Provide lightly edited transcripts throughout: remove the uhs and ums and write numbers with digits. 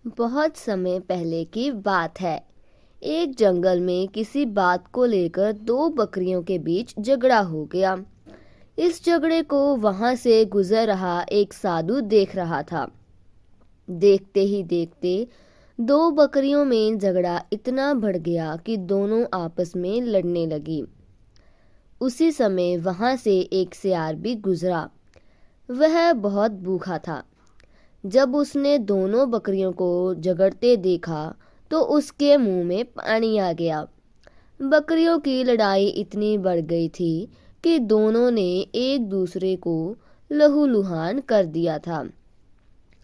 बहुत समय पहले की बात है। एक जंगल में किसी बात को लेकर दो बकरियों के बीच झगड़ा हो गया। इस झगड़े को वहां से गुजर रहा एक साधु देख रहा था। देखते ही देखते दो बकरियों में झगड़ा इतना बढ़ गया कि दोनों आपस में लड़ने लगी। उसी समय वहां से एक सियार भी गुजरा। वह बहुत भूखा था। जब उसने दोनों बकरियों को झगड़ते देखा तो उसके मुंह में पानी आ गया। बकरियों की लड़ाई इतनी बढ़ गई थी कि दोनों ने एक दूसरे को लहूलुहान कर दिया था,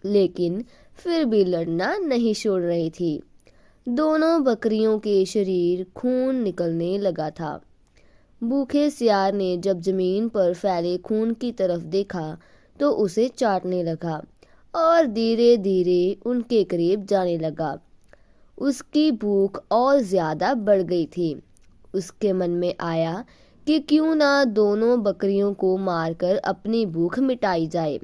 लेकिन फिर भी लड़ना नहीं छोड़ रही थी। दोनों बकरियों के शरीर खून निकलने लगा था। भूखे सियार ने जब जमीन पर फैले खून की तरफ देखा तो उसे चाटने लगा और धीरे धीरे उनके करीब जाने लगा। उसकी भूख और ज्यादा बढ़ गई थी। उसके मन में आया कि क्यों ना दोनों बकरियों को मारकर अपनी भूख मिटाई जाए।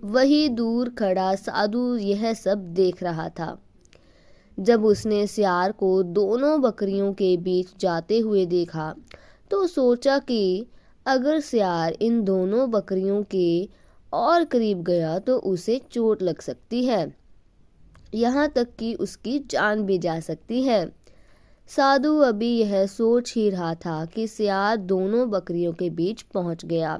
वही दूर खड़ा साधु यह सब देख रहा था। जब उसने सियार को दोनों बकरियों के बीच जाते हुए देखा तो सोचा कि अगर सियार इन दोनों बकरियों के और करीब गया तो उसे चोट लग सकती है, यहाँ तक कि उसकी जान भी जा सकती है। साधु अभी यह सोच ही रहा था कि सियार दोनों बकरियों के बीच पहुंच गया।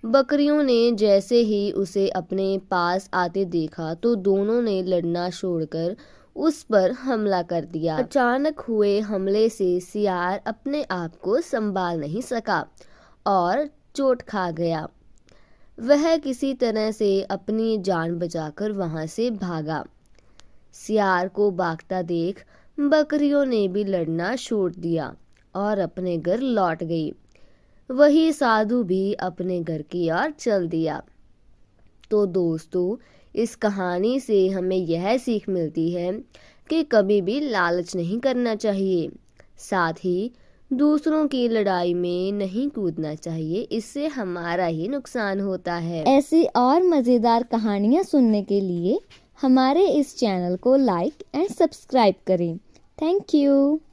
बकरियों ने जैसे ही उसे अपने पास आते देखा तो दोनों ने लड़ना छोड़कर उस पर हमला कर दिया। अचानक हुए हमले से सियार अपने आप को संभाल नहीं सका और चोट खा गया। वह किसी तरह से अपनी जान बचाकर वहां से भागा। सियार को भागता देख बकरियों ने भी लड़ना छोड़ दिया और अपने घर लौट गई। वही साधु भी अपने घर की ओर चल दिया। तो दोस्तों, इस कहानी से हमें यह सीख मिलती है कि कभी भी लालच नहीं करना चाहिए, साथ ही दूसरों की लड़ाई में नहीं कूदना चाहिए, इससे हमारा ही नुकसान होता है। ऐसी और मज़ेदार कहानियाँ सुनने के लिए हमारे इस चैनल को लाइक एंड सब्सक्राइब करें। Thank you.